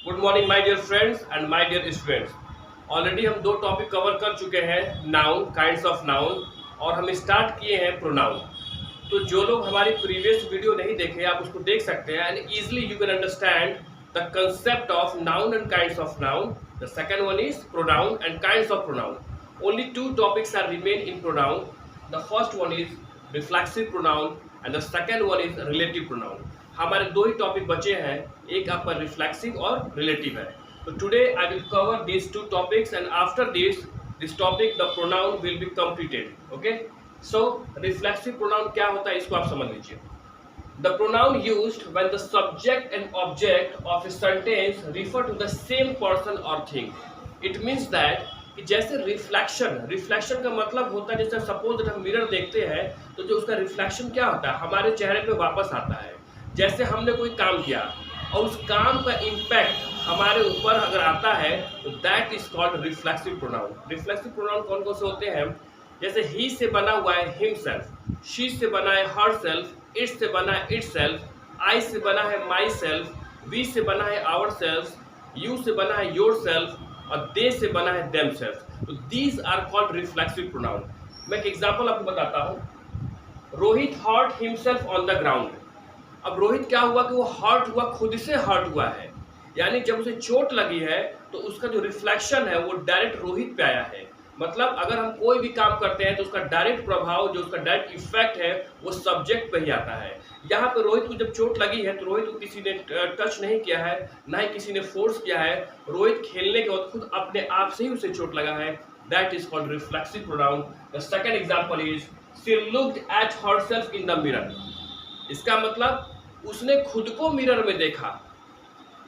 Good morning my dear friends and my dear students. Already हम दो topic cover कर चुके हैं, नाउन, काइंड्स ऑफ नाउन, और हम स्टार्ट किए हैं प्रोनाउन। तो जो लोग हमारी प्रीवियस वीडियो नहीं देखे आप उसको देख सकते हैं and easily you can understand the concept of noun and kinds of noun. The second one is pronoun and kinds of pronoun. Only two topics are remain in pronoun. The first one is reflexive pronoun and the second one is relative pronoun. हमारे दो ही topic बचे हैं, एक आपका reflexive और relative है। तो today I will cover these two topics and after this topic the pronoun will be completed. Okay, so reflexive pronoun क्या होता है इसको आप समझ लीजिए। The pronoun used when the subject and object of a sentence refer to the same person और thing. It means that कि जैसे रिफ्लेक्शन का मतलब होता है, जैसे सपोज हम मिरर देखते हैं तो जो उसका रिफ्लेक्शन क्या होता है, हमारे चेहरे पे वापस आता है। जैसे हमने कोई काम किया और उस काम का इम्पैक्ट हमारे ऊपर अगर आता है तो that is called reflexive pronoun. Reflexive pronoun कौन कौन से होते हैं? जैसे ही से बना हुआ है हिमसेल्फ, शी से बना है हर सेल्फ, इट से बना है इट सेल्फ, आई से बना है माई सेल्फ, वी से बना है आवर सेल्फ, यू से बना है योर सेल्फ और दे से बना है देम सेल्फ। तो these are called reflexive pronoun. मैं एक एग्जाम्पल आपको बताता हूँ। Rohit hurt himself on the ground. अब रोहित क्या हुआ कि वो हर्ट हुआ, खुद से हर्ट हुआ है, यानी जब उसे चोट लगी है तो उसका जो रिफ्लेक्शन है वो डायरेक्ट रोहित पे आया है। मतलब अगर हम कोई भी काम करते हैं तो उसका डायरेक्ट प्रभाव, जो उसका डायरेक्ट इफेक्ट है वो सब्जेक्ट पे ही आता है। यहाँ पे रोहित को जब चोट लगी है तो रोहित को किसी ने टच नहीं किया है, ना ही किसी ने फोर्स किया है। रोहित खेलने के बाद खुद अपने आप से ही उसे चोट लगा है। That is called reflexive pronoun. The second example is she looked at herself in the mirror. इसका मतलब उसने खुद को मिरर में देखा।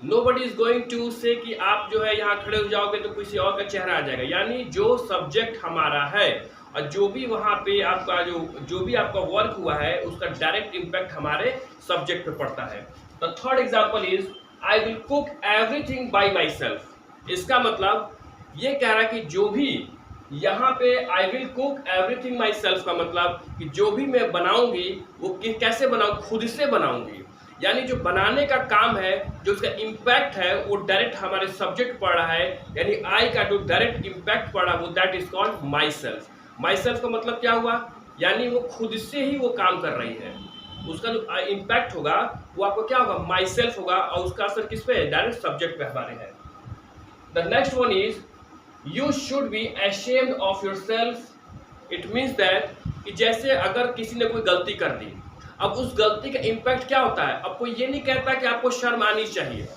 Nobody is going to say कि आप जो है यहाँ खड़े हो जाओगे तो किसी और का चेहरा आ जाएगा। यानी जो सब्जेक्ट हमारा है और जो भी वहाँ पे आपका जो भी आपका वर्क हुआ है उसका डायरेक्ट इम्पैक्ट हमारे सब्जेक्ट पे पड़ता है। The third example is I will cook everything by my self. इसका मतलब ये कह रहा है कि जो भी यहाँ पे I will cook everything my self का मतलब कि जो भी मैं बनाऊंगी वो कैसे बनाऊँ, खुद से बनाऊंगी। यानी जो बनाने का काम है, जो उसका इम्पैक्ट है वो डायरेक्ट हमारे सब्जेक्ट पड़ रहा है। यानी आई का जो डायरेक्ट इम्पैक्ट पड़ा वो that is called my self. My self का मतलब क्या हुआ? यानी वो खुद से ही वो काम कर रही है। उसका जो इम्पैक्ट होगा वो आपको क्या होगा? माई सेल्फ होगा और उसका असर किस पे है? डायरेक्ट सब्जेक्ट पे हमारे है। The next one is you should be ashamed of your self. It means that कि जैसे अगर किसी ने कोई गलती कर दी, अब उस गलती का इम्पैक्ट क्या होता है? अब कोई ये नहीं कहता कि आपको शर्म आनी चाहिए,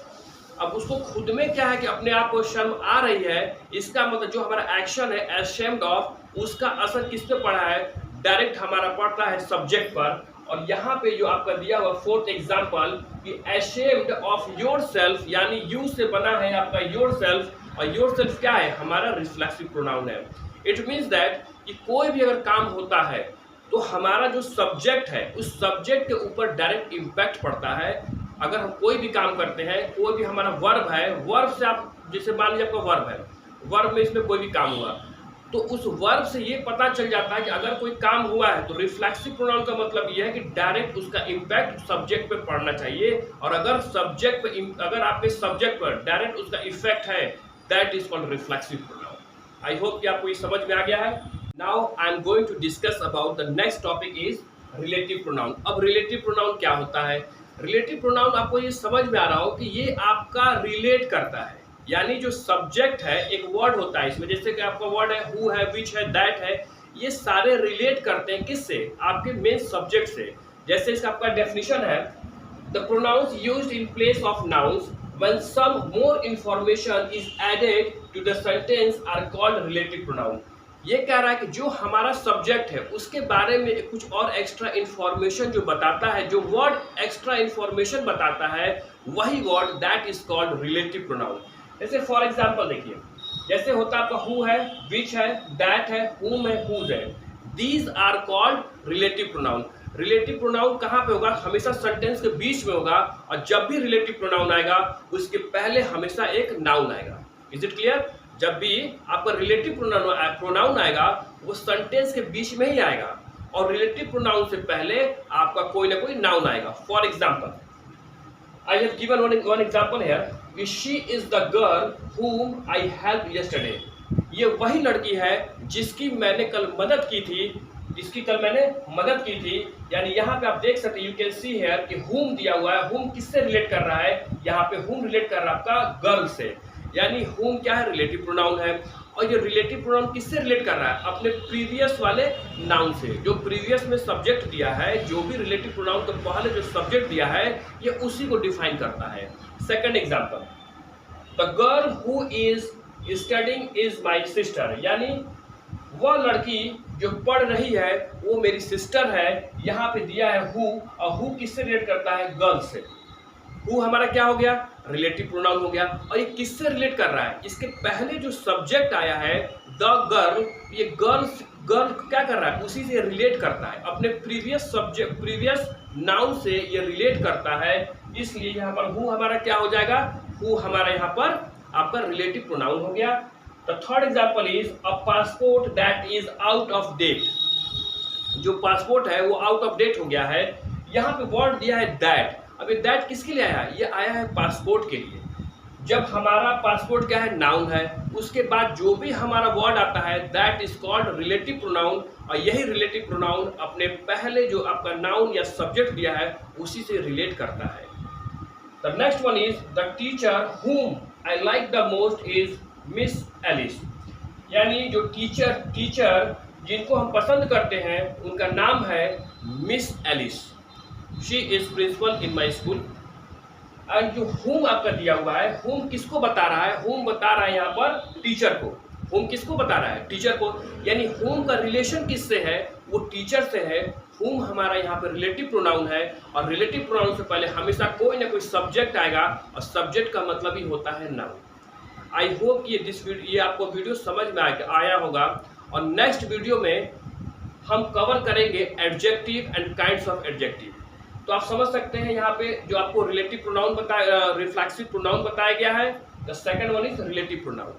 अब उसको खुद में क्या है कि अपने आप को शर्म आ रही है। इसका मतलब जो हमारा एक्शन है ashamed ऑफ, उसका असर किस पे पड़ा है? डायरेक्ट हमारा पड़ता है सब्जेक्ट पर। और यहाँ पे जो आपका दिया हुआ फोर्थ एग्जाम्पल कि ashamed ऑफ योर सेल्फ, यानी यू से बना है आपका योर सेल्फ, और योर सेल्फ क्या है? हमारा रिफ्लेक्सिव प्रोनाउन है। इट मीन्स दैट कि कोई भी अगर काम होता है तो हमारा जो सब्जेक्ट है उस सब्जेक्ट के ऊपर डायरेक्ट इम्पैक्ट पड़ता है। अगर हम कोई भी काम करते हैं, कोई भी हमारा वर्ब है, वर्ब से आप जैसे मान लीजिए आपका वर्ब है, वर्ब में इसमें कोई भी काम हुआ तो उस वर्ब से ये पता चल जाता है कि अगर कोई काम हुआ है तो रिफ्लेक्सिव प्रोनाउन का मतलब ये है कि डायरेक्ट उसका इम्पैक्ट सब्जेक्ट पे पड़ना चाहिए। और अगर सब्जेक्ट पे, अगर आपके सब्जेक्ट पर डायरेक्ट उसका इफेक्ट है, that is called reflexive pronoun. I hope कि आपको ये समझ में आ गया है। Now I am going to discuss about the next topic is relative pronoun। अब relative pronoun क्या होता है? relative pronoun आपको ये समझ में आ रहा हो कि ये आपका relate करता है। यानी जो subject है, एक word होता है इसमें, जैसे कि आपका word है who है, which है, that है, ये सारे relate करते हैं किससे? आपके main subject से। जैसे इसका आपका definition है the pronouns used in place of nouns when some more information is added to the sentence are called relative pronoun। ये कह रहा है कि जो हमारा सब्जेक्ट है उसके बारे में कुछ और एक्स्ट्रा इंफॉर्मेशन जो बताता है, जो वर्ड एक्स्ट्रा इंफॉर्मेशन बताता है, वही word that is called relative pronoun. जैसे फॉर एग्जांपल देखिए, जैसे होता है आपका हु है, विच है, दैट है, हुम है, हुज है, these are called relative pronoun. Relative pronoun कहाँ पे होगा? हमेशा सेंटेंस के बीच में होगा, और जब भी रिलेटिव प्रोनाउन आएगा उसके पहले हमेशा एक नाउन आएगा। Is it clear? जब भी आपका रिलेटिव प्रोनाउन आएगा वो सेंटेंस के बीच में ही आएगा, और रिलेटिव प्रोनाउन से पहले आपका कोई ना कोई नाउन आएगा। For example, I have given one example here. कि she is the girl whom I help yesterday। ये वही लड़की है जिसकी मैंने कल मदद की थी, यानी यहाँ पे आप देख सकते हैं, यू कैन सी हेयर कि whom दिया हुआ है। whom किससे रिलेट कर रहा है? यहाँ पे whom रिलेट कर रहा है आपका गर्ल से, यानी whom क्या है? रिलेटिव प्रोनाउन है। और ये रिलेटिव प्रोनाउन किससे रिलेट कर रहा है? अपने प्रीवियस वाले नाउन से। जो प्रीवियस में सब्जेक्ट दिया है, जो भी रिलेटिव प्रोनाउन तो पहले जो सब्जेक्ट दिया है, ये उसी को डिफाइन करता है। Second example, the girl who is studying is my sister, यानी वह लड़की जो पढ़ रही है वो मेरी सिस्टर है। यहाँ पे दिया है हु, और हु किससे रिलेट करता है? गर्ल से। हु हमारा क्या हो गया? रिलेटिव प्रोनाउन हो गया। और ये किससे रिलेट कर रहा है? इसके पहले जो सब्जेक्ट आया है द गर्ल, ये गर्ल क्या कर रहा है? उसी से रिलेट करता है, अपने प्रीवियस नाउन से ये रिलेट करता है। इसलिए यहाँ पर हु हमारा क्या हो जाएगा? हु हमारा यहाँ पर आपका रिलेटिव प्रोनाउन हो गया। The third example is a passport that is out of date. जो पासपोर्ट है वो आउट ऑफ डेट हो गया है। यहाँ पे वर्ड दिया है दैट। अब ये दैट किसके लिए आया है? ये आया है पासपोर्ट के लिए। जब हमारा पासपोर्ट क्या है? नाउन है। उसके बाद जो भी हमारा वर्ड आता है that is called relative pronoun, और यही रिलेटिव प्रोनाउन अपने पहले जो आपका नाउन या सब्जेक्ट दिया है उसी से रिलेट करता है। The next one is the teacher whom I like the most is Miss Alice, यानी जो टीचर जिनको हम पसंद करते हैं उनका नाम है Miss Alice. She is principal in my school. And जो whom आपका दिया हुआ है, whom किसको बता रहा है? whom बता रहा है यहाँ पर टीचर को। whom किसको बता रहा है? टीचर को। यानी whom का रिलेशन किससे है? वो टीचर से है। whom हमारा यहाँ पर रिलेटिव प्रोनाउन है, और रिलेटिव प्रोनाउन से पहले हमेशा कोई ना कोई सब्जेक्ट आएगा, और सब्जेक्ट का मतलब ही होता है नाउन। आई होप ये आपको वीडियो समझ में आया होगा। और नेक्स्ट वीडियो में हम कवर करेंगे adjective and kinds of adjective. तो आप समझ सकते हैं यहाँ पे जो आपको रिलेटिव प्रोनाउन रिफ्लेक्सिव प्रोनाउन बताया गया है। The second one is relative pronoun.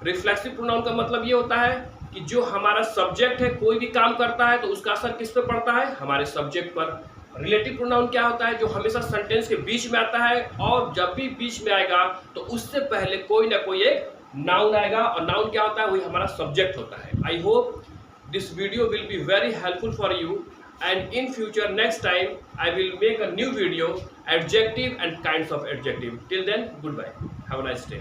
Reflexive pronoun का मतलब ये होता है कि जो हमारा सब्जेक्ट है कोई भी काम करता है तो उसका असर किस पे पड़ता है? हमारे सब्जेक्ट पर। रिलेटिव प्रोनाउन क्या होता है? जो हमेशा सेंटेंस के बीच में आता है, और जब भी बीच में आएगा तो उससे पहले कोई ना कोई एक नाउन आएगा, और नाउन क्या होता है? वही हमारा सब्जेक्ट होता है। I hope this video will be very helpful for you, and in future next time I will make a new video adjective and kinds of adjective. Till then, goodbye, have a nice day.